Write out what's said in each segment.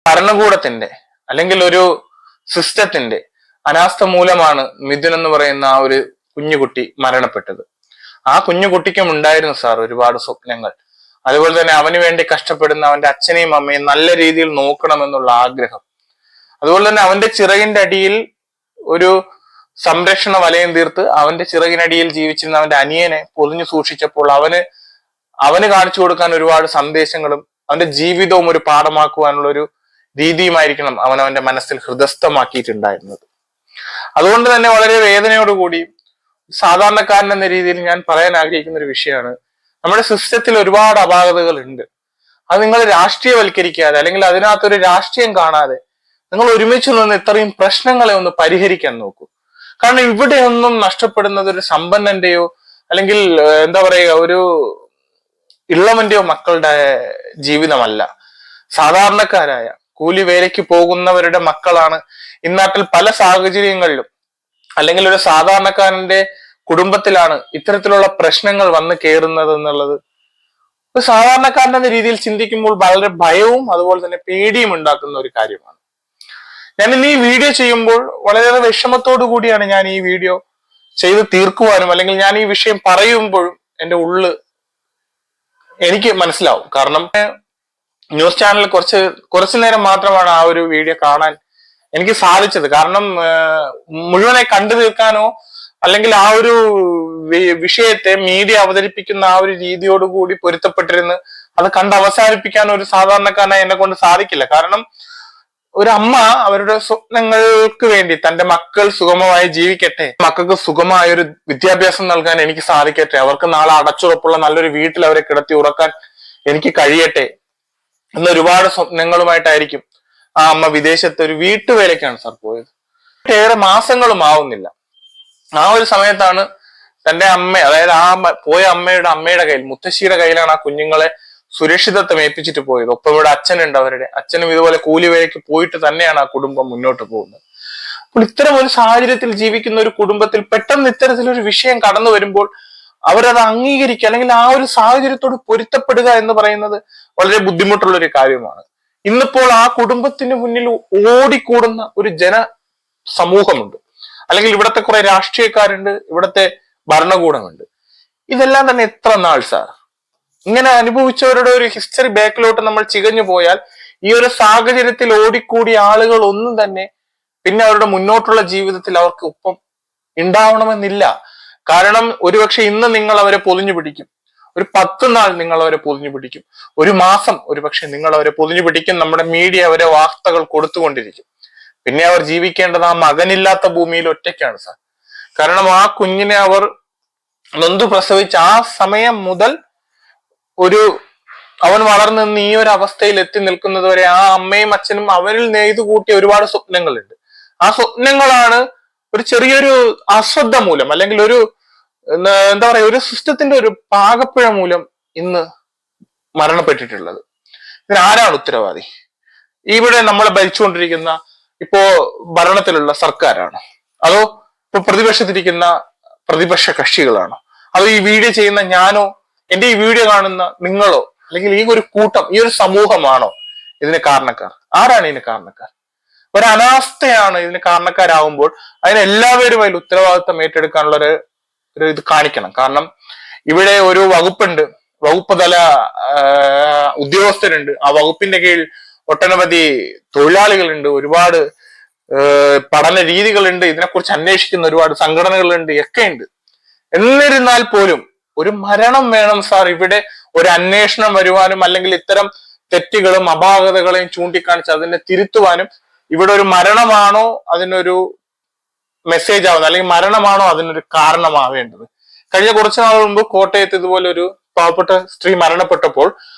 ഭരണകൂടത്തിന്റെ അല്ലെങ്കിൽ ഒരു സിസ്റ്റത്തിന്റെ അനാസ്ഥ മൂലമാണ് മിഥുൻ എന്ന് പറയുന്ന ആ ഒരു കുഞ്ഞുകുട്ടി മരണപ്പെട്ടത്. ആ കുഞ്ഞുകുട്ടിക്കും ഉണ്ടായിരുന്നു സാർ ഒരുപാട് സ്വപ്നങ്ങൾ. അതുപോലെ തന്നെ അവന് വേണ്ടി കഷ്ടപ്പെടുന്ന അവന്റെ അച്ഛനെയും അമ്മയും നല്ല രീതിയിൽ നോക്കണമെന്നുള്ള ആഗ്രഹം. അതുപോലെ തന്നെ അവന്റെ ചിറകിന്റെ അടിയിൽ ഒരു സംരക്ഷണ വലയം തീർത്ത് അവന്റെ ചിറകിനടിയിൽ ജീവിച്ചിരുന്ന അവന്റെ അനിയനെ പൊതിഞ്ഞു സൂക്ഷിച്ചപ്പോൾ അവന് കാണിച്ചു കൊടുക്കാൻ ഒരുപാട് സന്ദേശങ്ങളും അവന്റെ ജീവിതവും ഒരു പാഠമാക്കുവാനുള്ള ഒരു രീതിയുമായിരിക്കണം അവന്റെ മനസ്സിൽ ഹൃദയസ്ഥമാക്കിയിട്ടുണ്ടായിരുന്നത്. അതുകൊണ്ട് തന്നെ വളരെ വേദനയോടുകൂടി സാധാരണക്കാരൻ എന്ന രീതിയിൽ ഞാൻ പറയാൻ ആഗ്രഹിക്കുന്ന ഒരു വിഷയമാണ്, നമ്മുടെ സിസ്റ്റത്തിൽ ഒരുപാട് അപാകതകൾ ഉണ്ട്. അത് നിങ്ങൾ രാഷ്ട്രീയവൽക്കരിക്കാതെ അല്ലെങ്കിൽ അതിനകത്തൊരു രാഷ്ട്രീയം കാണാതെ നിങ്ങൾ ഒരുമിച്ച് നിന്ന് ഇത്രയും പ്രശ്നങ്ങളെ ഒന്ന് പരിഹരിക്കാൻ നോക്കൂ. കാരണം ഇവിടെയൊന്നും നഷ്ടപ്പെടുന്നത് ഒരു സമ്പന്നന്റെയോ അല്ലെങ്കിൽ എന്താ പറയുക ഒരു ഇള്ളവന്റെയോ മക്കളുടെ ജീവിതമല്ല. സാധാരണക്കാരായ കൂലി വേലയ്ക്ക് പോകുന്നവരുടെ മക്കളാണ് ഇന്നാട്ടിൽ പല സാഹചര്യങ്ങളിലും അല്ലെങ്കിൽ ഒരു സാധാരണക്കാരന്റെ കുടുംബത്തിലാണ് ഇത്തരത്തിലുള്ള പ്രശ്നങ്ങൾ വന്ന് കയറുന്നത് എന്നുള്ളത് ഒരു സാധാരണക്കാരന്റെ രീതിയിൽ ചിന്തിക്കുമ്പോൾ വളരെ ഭയവും അതുപോലെ തന്നെ പേടിയും ഉണ്ടാക്കുന്ന ഒരു കാര്യമാണ്. ഞാൻ ഇന്ന് ഈ വീഡിയോ ചെയ്യുമ്പോൾ വളരെയേറെ വിഷമത്തോടു കൂടിയാണ് ഞാൻ ഈ വീഡിയോ ചെയ്ത് തീർക്കുവാനും അല്ലെങ്കിൽ ഞാൻ ഈ വിഷയം പറയുമ്പോഴും എൻ്റെ എനിക്ക് മനസ്സിലാവും. കാരണം ന്യൂസ് ചാനലിൽ കുറച്ചു നേരം മാത്രമാണ് ആ ഒരു വീഡിയോ കാണാൻ എനിക്ക് സാധിച്ചത്. കാരണം മുഴുവനായി കണ്ടു തീർക്കാനോ അല്ലെങ്കിൽ ആ ഒരു വിഷയത്തെ മീഡിയ അവതരിപ്പിക്കുന്ന ആ ഒരു രീതിയോടുകൂടി പൊരുത്തപ്പെട്ടിരുന്ന് അത് കണ്ട് അവസാനിപ്പിക്കാൻ ഒരു സാധാരണക്കാരനായി എന്നെ കൊണ്ട് സാധിക്കില്ല. കാരണം ഒരു അമ്മ അവരുടെ സ്വപ്നങ്ങൾക്ക് വേണ്ടി തന്റെ മക്കൾ സുഗമമായി ജീവിക്കട്ടെ, മക്കൾക്ക് സുഗമായ ഒരു വിദ്യാഭ്യാസം നൽകാൻ എനിക്ക് സാധിക്കട്ടെ, അവർക്ക് നാളെ അടച്ചുറപ്പുള്ള നല്ലൊരു വീട്ടിൽ അവരെ കിടത്തി ഉറക്കാൻ എനിക്ക് കഴിയട്ടെ എന്ന ഒരുപാട് സ്വപ്നങ്ങളുമായിട്ടായിരിക്കും ആ അമ്മ വിദേശത്ത് ഒരു വീട്ടുവേലയ്ക്കാണ് സാർ പോയത്. ഏറെ മാസങ്ങളും ആവുന്നില്ല. ആ ഒരു സമയത്താണ് തന്റെ അമ്മ, അതായത് ആ പോയ അമ്മയുടെ കയ്യിൽ, മുത്തശ്ശിയുടെ കയ്യിലാണ് ആ കുഞ്ഞുങ്ങളെ സുരക്ഷിതത്വം ഏൽപ്പിച്ചിട്ട് പോയത്. ഒപ്പം ഇവിടെ അച്ഛനുണ്ട്, അവരുടെ അച്ഛനും ഇതുപോലെ കൂലിവേലയ്ക്ക് പോയിട്ട് തന്നെയാണ് ആ കുടുംബം മുന്നോട്ട് പോകുന്നത്. അപ്പോൾ ഇത്തരം ഒരു സാഹചര്യത്തിൽ ജീവിക്കുന്ന ഒരു കുടുംബത്തിൽ പെട്ടെന്ന് ഇത്തരത്തിലൊരു വിഷയം കടന്നു വരുമ്പോൾ അവരത് അംഗീകരിക്കുക അല്ലെങ്കിൽ ആ ഒരു സാഹചര്യത്തോട് പൊരുത്തപ്പെടുക എന്ന് പറയുന്നത് വളരെ ബുദ്ധിമുട്ടുള്ള ഒരു കാര്യമാണ്. ഇന്നിപ്പോൾ ആ കുടുംബത്തിന് മുന്നിൽ ഓടിക്കൂടുന്ന ഒരു സമൂഹമുണ്ട്, അല്ലെങ്കിൽ ഇവിടുത്തെ കുറെ രാഷ്ട്രീയക്കാരുണ്ട്, ഇവിടുത്തെ ഭരണകൂടമുണ്ട്. ഇതെല്ലാം തന്നെ എത്ര നാൾ സാർ ഇങ്ങനെ അനുഭവിച്ചവരുടെ ഒരു ഹിസ്റ്ററി ബാക്കിലോട്ട് നമ്മൾ ചികഞ്ഞു പോയാൽ ഈ ഒരു സാഹചര്യത്തിൽ ഓടിക്കൂടിയ ആളുകൾ ഒന്നും തന്നെ പിന്നെ അവരുടെ മുന്നോട്ടുള്ള ജീവിതത്തിൽ അവർക്ക് ഒപ്പം ഉണ്ടാവണമെന്നില്ല. കാരണം ഒരുപക്ഷെ ഇന്ന് നിങ്ങൾ അവരെ പൊതിഞ്ഞു പിടിക്കും, ഒരു 10 നാൾ നിങ്ങൾ അവരെ പൊതിഞ്ഞു പിടിക്കും, ഒരു മാസം ഒരുപക്ഷെ നിങ്ങൾ അവരെ പൊതിഞ്ഞു പിടിക്കും, നമ്മുടെ മീഡിയ അവരെ വാർത്തകൾ കൊടുത്തുകൊണ്ടിരിക്കും. പിന്നെ അവർ ജീവിക്കേണ്ടത് ആ മകനില്ലാത്ത ഭൂമിയിൽ ഒറ്റയ്ക്കാണ് സാർ. കാരണം ആ കുഞ്ഞിനെ അവർ നൊന്തു പ്രസവിച്ച ആ സമയം മുതൽ അവൻ വളർന്നു നിന്ന് ഈ ഒരു അവസ്ഥയിൽ എത്തി നിൽക്കുന്നത് വരെ ആ അമ്മയും അച്ഛനും അവരിൽ നെയ്തു കൂട്ടിയ ഒരുപാട് സ്വപ്നങ്ങളുണ്ട്. ആ സ്വപ്നങ്ങളാണ് ഒരു ചെറിയൊരു അശ്രദ്ധ മൂലം അല്ലെങ്കിൽ ഒരു എന്താ പറയുക ഒരു സിസ്റ്റത്തിന്റെ ഒരു പാകപ്പിഴ മൂലം ഇന്ന് മരണപ്പെട്ടിട്ടുള്ളത്. ഇതിനാരാണ് ഉത്തരവാദി? ഇവിടെ നമ്മളെ ഭരിച്ചുകൊണ്ടിരിക്കുന്ന ഇപ്പോ ഭരണത്തിലുള്ള സർക്കാരാണോ, അതോ ഇപ്പൊ പ്രതിപക്ഷത്തിരിക്കുന്ന പ്രതിപക്ഷ കക്ഷികളാണോ, അതോ ഈ വീഡിയോ ചെയ്യുന്ന ഞാനോ, എന്റെ ഈ വീഡിയോ കാണുന്ന നിങ്ങളോ, അല്ലെങ്കിൽ ഈ ഒരു കൂട്ടം, ഈ ഒരു സമൂഹമാണോ ഇതിന് കാരണക്കാർ? ആരാണ് ഇതിന് കാരണക്കാർ? ഒരു അനാസ്ഥയാണ് ഇതിന് കാരണക്കാരാവുമ്പോൾ അതിന് എല്ലാവരും അതിൽ ഉത്തരവാദിത്വം ഏറ്റെടുക്കാനുള്ള ഒരു ഇത് കാണിക്കണം. കാരണം ഇവിടെ ഒരു വകുപ്പുണ്ട്, വകുപ്പ് തല ഉദ്യോഗസ്ഥരുണ്ട്, ആ വകുപ്പിന്റെ കീഴിൽ ഒട്ടനവധി തൊഴിലാളികളുണ്ട്, ഒരുപാട് പഠന രീതികളുണ്ട്, ഇതിനെക്കുറിച്ച് അന്വേഷിക്കുന്ന ഒരുപാട് സംഘടനകളുണ്ട്, ഒക്കെ ഉണ്ട്. എന്നിരുന്നാൽ പോലും ഒരു മരണം വേണം സാർ ഇവിടെ ഒരു അന്വേഷണം വരുവാനും അല്ലെങ്കിൽ ഇത്തരം തെറ്റുകളും അപാകതകളെയും ചൂണ്ടിക്കാണിച്ച് അതിനെ തിരുത്തുവാനും. ഇവിടെ ഒരു മരണമാണോ അതിനൊരു മെസ്സേജ് ആവുന്നത്, അല്ലെങ്കിൽ മരണമാണോ അതിനൊരു കാരണമാവേണ്ടത്? കഴിഞ്ഞ കുറച്ചു നാൾ മുമ്പ് കോട്ടയത്ത് ഇതുപോലെ ഒരു പാവപ്പെട്ട സ്ത്രീ മരണപ്പെട്ടപ്പോൾ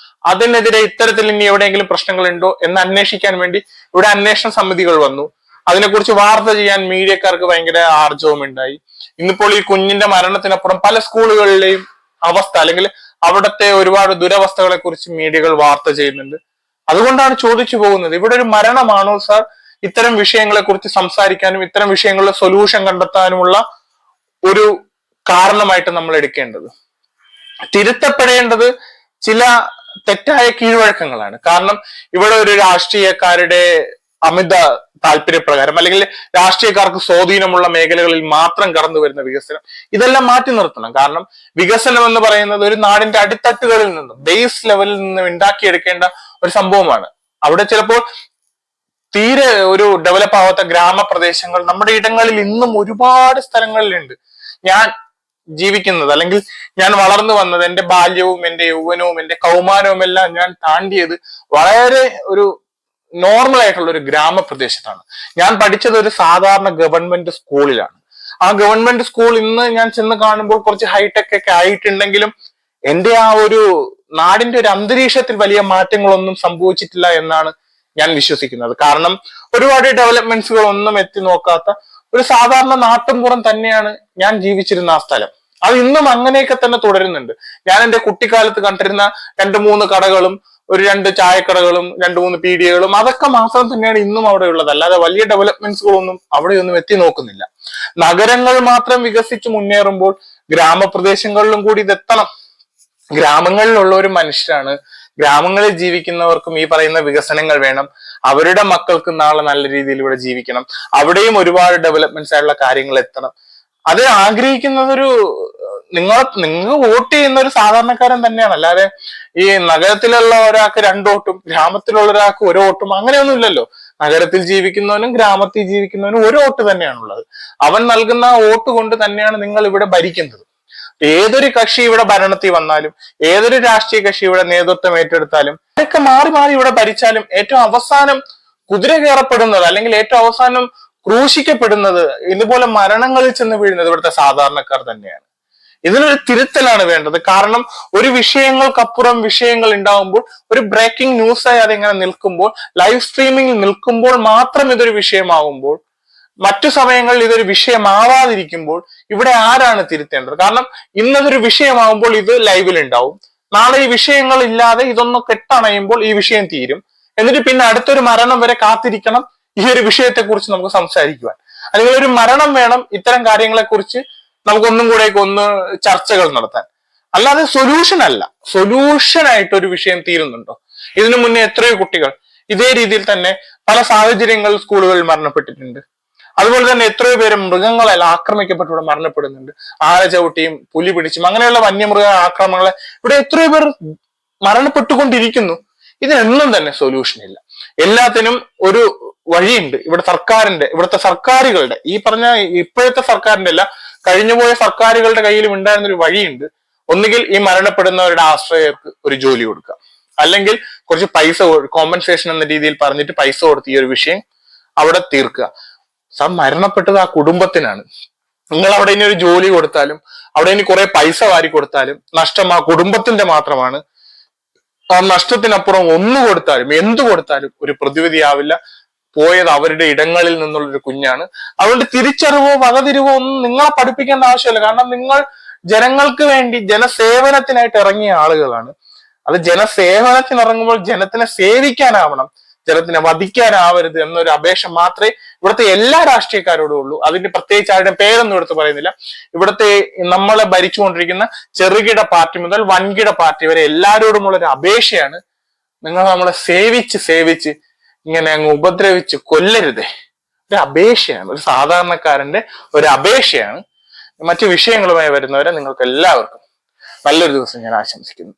അതിനെതിരെ ഇത്തരത്തിൽ ഇനി എവിടെയെങ്കിലും പ്രശ്നങ്ങളുണ്ടോ എന്ന് അന്വേഷിക്കാൻ വേണ്ടി ഇവിടെ അന്വേഷണ സമിതികൾ വന്നു. അതിനെക്കുറിച്ച് വാർത്ത ചെയ്യാൻ മീഡിയക്കാർക്ക് ഭയങ്കര ആർജവം ഉണ്ടായി. ഇന്നിപ്പോൾ ഈ കുഞ്ഞിന്റെ മരണത്തിനപ്പുറം പല സ്കൂളുകളിലെയും അവസ്ഥ അല്ലെങ്കിൽ അവിടുത്തെ ഒരുപാട് ദുരവസ്ഥകളെ കുറിച്ച് മീഡിയകൾ വാർത്ത ചെയ്യുന്നുണ്ട്. അതുകൊണ്ടാണ് ചോദിച്ചു പോകുന്നത്, ഇവിടെ ഒരു മരണമാണോ സാർ ഇത്തരം വിഷയങ്ങളെ കുറിച്ച് സംസാരിക്കാനും ഇത്തരം വിഷയങ്ങളുടെ സൊല്യൂഷൻ കണ്ടെത്താനുമുള്ള ഒരു കാരണമായിട്ട് നമ്മൾ എടുക്കേണ്ടത്? തിരുത്തപ്പെടേണ്ടത് ചില തെറ്റായ കീഴ്വഴക്കങ്ങളാണ്. കാരണം ഇവിടെ ഒരു രാഷ്ട്രീയക്കാരുടെ അമിത താല്പര്യപ്രകാരം അല്ലെങ്കിൽ രാഷ്ട്രീയക്കാർക്ക് സ്വാധീനമുള്ള മേഖലകളിൽ മാത്രം കടന്നു വരുന്ന വികസനം, ഇതെല്ലാം മാറ്റി നിർത്തണം. കാരണം വികസനം എന്ന് പറയുന്നത് ഒരു നാടിന്റെ അടിത്തട്ടുകളിൽ നിന്നും ബേസ് ലെവലിൽ നിന്നും ഉണ്ടാക്കിയെടുക്കേണ്ട ഒരു സംഭവമാണ്. അവിടെ ചിലപ്പോൾ തീരെ ഒരു ഡെവലപ്പ് ആവാത്ത ഗ്രാമപ്രദേശങ്ങൾ നമ്മുടെ ഇടങ്ങളിൽ ഇന്നും ഒരുപാട് സ്ഥലങ്ങളിലുണ്ട്. ഞാൻ ജീവിക്കുന്നത് അല്ലെങ്കിൽ ഞാൻ വളർന്നു വന്നത്, എന്റെ ബാല്യവും എന്റെ യൗവനവും എന്റെ കൗമാരവും എല്ലാം ഞാൻ താണ്ടിയത് വളരെ ഒരു നോർമൽ ആയിട്ടുള്ള ഒരു ഗ്രാമപ്രദേശത്താണ്. ഞാൻ പഠിച്ചത് ഒരു സാധാരണ ഗവൺമെന്റ് സ്കൂളിലാണ്. ആ ഗവൺമെന്റ് സ്കൂൾ ഇന്ന് ഞാൻ ചെന്ന് കാണുമ്പോൾ കുറച്ച് ഹൈടെക് ഒക്കെ ആയിട്ടുണ്ടെങ്കിലും എന്റെ ആ ഒരു നാടിന്റെ ഒരു അന്തരീക്ഷത്തിൽ വലിയ മാറ്റങ്ങളൊന്നും സംഭവിച്ചിട്ടില്ല എന്നാണ് ഞാൻ വിശ്വസിക്കുന്നത്. കാരണം ഒരുപാട് ഡെവലപ്മെന്റ്സുകൾ ഒന്നും എത്തി നോക്കാത്ത ഒരു സാധാരണ നാട്ടിൻപുറം തന്നെയാണ് ഞാൻ ജീവിച്ചിരുന്ന ആ സ്ഥലം. അത് ഇന്നും അങ്ങനെയൊക്കെ തന്നെ തുടരുന്നുണ്ട്. ഞാൻ എന്റെ കുട്ടിക്കാലത്ത് കണ്ടിരുന്ന 2-3 കടകളും ഒരു 2 ചായക്കടകളും 2-3 പീടികകളും അതൊക്കെ മാത്രം തന്നെയാണ് ഇന്നും അവിടെ ഉള്ളത്. അല്ലാതെ വലിയ ഡെവലപ്മെന്റ്സുകളൊന്നും അവിടെയൊന്നും എത്തി നോക്കുന്നില്ല. നഗരങ്ങൾ മാത്രം വികസിച്ച് മുന്നേറുമ്പോൾ ഗ്രാമപ്രദേശങ്ങളിലും കൂടി ഇതെത്തണം. ഗ്രാമങ്ങളിലുള്ള ഒരു മനുഷ്യരാണ്, ഗ്രാമങ്ങളിൽ ജീവിക്കുന്നവർക്കും ഈ പറയുന്ന വികസനങ്ങൾ വേണം. അവരുടെ മക്കൾക്ക് നാളെ നല്ല രീതിയിൽ ഇവിടെ ജീവിക്കണം. അവിടെയും ഒരുപാട് ഡെവലപ്മെന്റ്സ് ആയിട്ടുള്ള കാര്യങ്ങൾ എത്തണം. അത് ആഗ്രഹിക്കുന്നത് നിങ്ങൾ വോട്ട് ചെയ്യുന്ന ഒരു സാധാരണക്കാരൻ തന്നെയാണ്. അല്ലാതെ ഈ നഗരത്തിലുള്ള ഒരാൾക്ക് 2 വോട്ടും ഗ്രാമത്തിലുള്ള ഒരാൾക്ക് 1 വോട്ടും അങ്ങനെയൊന്നും ഇല്ലല്ലോ. നഗരത്തിൽ ജീവിക്കുന്നവനും ഗ്രാമത്തിൽ ജീവിക്കുന്നവനും 1 വോട്ട് തന്നെയാണുള്ളത്. അവൻ നൽകുന്ന ആ വോട്ട് കൊണ്ട് തന്നെയാണ് നിങ്ങൾ ഇവിടെ ഭരിക്കുന്നത്. ഏതൊരു കക്ഷി ഇവിടെ ഭരണത്തിൽ വന്നാലും, ഏതൊരു രാഷ്ട്രീയ കക്ഷി ഇവിടെ നേതൃത്വം ഏറ്റെടുത്താലും, അതൊക്കെ മാറി മാറി ഇവിടെ ഭരിച്ചാലും ഏറ്റവും അവസാനം കുതിര കയറപ്പെടുന്നത് അല്ലെങ്കിൽ ഏറ്റവും അവസാനം ക്രൂശിക്കപ്പെടുന്നത്, ഇതുപോലെ മരണങ്ങളിൽ ചെന്ന് വീഴുന്നത് ഇവിടുത്തെ സാധാരണക്കാർ തന്നെയാണ്. ഇതിനൊരു തിരുത്തലാണ് വേണ്ടത്. കാരണം ഒരു വിഷയങ്ങൾക്കപ്പുറം വിഷയങ്ങൾ ഉണ്ടാവുമ്പോൾ, ഒരു ബ്രേക്കിംഗ് ന്യൂസായി അതിങ്ങനെ നിൽക്കുമ്പോൾ, ലൈവ് സ്ട്രീമിംഗിൽ നിൽക്കുമ്പോൾ മാത്രം ഇതൊരു വിഷയമാകുമ്പോൾ, മറ്റു സമയങ്ങളിൽ ഇതൊരു വിഷയമാവാതിരിക്കുമ്പോൾ ഇവിടെ ആരാണ് തിരുത്തേണ്ടത്? കാരണം ഇന്നതൊരു വിഷയമാകുമ്പോൾ ഇത് ലൈവിൽ ഉണ്ടാവും, നാളെ ഈ വിഷയങ്ങൾ ഇല്ലാതെ ഇതൊന്ന് കെട്ടണയുമ്പോൾ ഈ വിഷയം തീരും. എന്നിട്ട് പിന്നെ അടുത്തൊരു മരണം വരെ കാത്തിരിക്കണം ഈ ഒരു വിഷയത്തെ കുറിച്ച് നമുക്ക് സംസാരിക്കുവാൻ. അല്ലെങ്കിൽ ഒരു മരണം വേണം ഇത്തരം കാര്യങ്ങളെ കുറിച്ച് നമുക്കൊന്നും കൂടെ ഒന്ന് ചർച്ചകൾ നടത്താൻ. അല്ലാതെ സൊല്യൂഷൻ അല്ല. സൊല്യൂഷൻ ഒരു വിഷയം തീരുന്നുണ്ടോ? ഇതിനു മുന്നേ എത്രയോ കുട്ടികൾ ഇതേ രീതിയിൽ തന്നെ പല സാഹചര്യങ്ങളിൽ സ്കൂളുകളിൽ മരണപ്പെട്ടിട്ടുണ്ട്. അതുപോലെ തന്നെ എത്രയോ പേര് മൃഗങ്ങളെല്ലാം ആക്രമിക്കപ്പെട്ടിവിടെ മരണപ്പെടുന്നുണ്ട്. ആന ചവിട്ടിയും പുലി പിടിച്ചും അങ്ങനെയുള്ള വന്യമൃഗ ആക്രമണങ്ങളെ ഇവിടെ എത്രയോ പേർ മരണപ്പെട്ടുകൊണ്ടിരിക്കുന്നു. ഇതിനൊന്നും തന്നെ സൊല്യൂഷൻ ഇല്ല. എല്ലാത്തിനും ഒരു വഴിയുണ്ട്. ഇവിടുത്തെ സർക്കാരുകളുടെ, ഈ പറഞ്ഞ ഇപ്പോഴത്തെ സർക്കാരിന്റെ അല്ല, കഴിഞ്ഞുപോയ സർക്കാരുകളുടെ കയ്യിലും ഉണ്ടായിരുന്ന ഒരു വഴിയുണ്ട്. ഒന്നുകിൽ ഈ മരണപ്പെടുന്നവരുടെ ആശ്രയർക്ക് ഒരു ജോലി കൊടുക്കുക, അല്ലെങ്കിൽ കുറച്ച് പൈസ കോമ്പൻസേഷൻ എന്ന രീതിയിൽ പറഞ്ഞിട്ട് പൈസ കൊടുത്ത് ഈ ഒരു വിഷയം അവിടെ തീർക്കുക. മരണപ്പെട്ടത് ആ കുടുംബത്തിനാണ്. നിങ്ങൾ അവിടെ ഇനി ഒരു ജോലി കൊടുത്താലും, അവിടെ ഇനി കുറെ പൈസ വാരി കൊടുത്താലും നഷ്ടം ആ കുടുംബത്തിന്റെ മാത്രമാണ്. ആ നഷ്ടത്തിനപ്പുറം ഒന്നു കൊടുത്താലും എന്തു കൊടുത്താലും ഒരു പ്രതിവിധിയാവില്ല. പോയത് അവരുടെ ഇടങ്ങളിൽ നിന്നുള്ളൊരു കുഞ്ഞാണ്. അതുകൊണ്ട് തിരിച്ചറിവോ വകതിരിവോ ഒന്നും നിങ്ങളെ പഠിപ്പിക്കേണ്ട ആവശ്യമില്ല. കാരണം നിങ്ങൾ ജനങ്ങൾക്ക് വേണ്ടി ജനസേവനത്തിനായിട്ട് ഇറങ്ങിയ ആളുകളാണ്. അത് ജനസേവനത്തിന് ഇറങ്ങുമ്പോൾ ജനത്തിനെ സേവിക്കാനാവണം, ജനത്തിനെ വധിക്കാനാവരുത് എന്നൊരു അപേക്ഷ മാത്രമേ ഇവിടുത്തെ എല്ലാ രാഷ്ട്രീയക്കാരോടും ഉള്ളൂ. അതിന്റെ പ്രത്യേകിച്ച് ആരുടെ പേരൊന്നും എടുത്ത് പറയുന്നില്ല. ഇവിടുത്തെ നമ്മളെ ഭരിച്ചുകൊണ്ടിരിക്കുന്ന ചെറുകിട പാർട്ടി മുതൽ വൻകിട പാർട്ടി വരെ എല്ലാവരോടുമുള്ള ഒരു അപേക്ഷയാണ്, നിങ്ങൾ നമ്മളെ സേവിച്ച് ഇങ്ങനെ അങ്ങ് ഉപദ്രവിച്ച് കൊല്ലരുതേ. ഒരു അപേക്ഷയാണ്, ഒരു സാധാരണക്കാരന്റെ ഒരു അപേക്ഷയാണ്. മറ്റു വിഷയങ്ങളുമായി വരുന്നവരെ നിങ്ങൾക്ക് എല്ലാവർക്കും നല്ലൊരു ദിവസം ഞാൻ ആശംസിക്കുന്നു.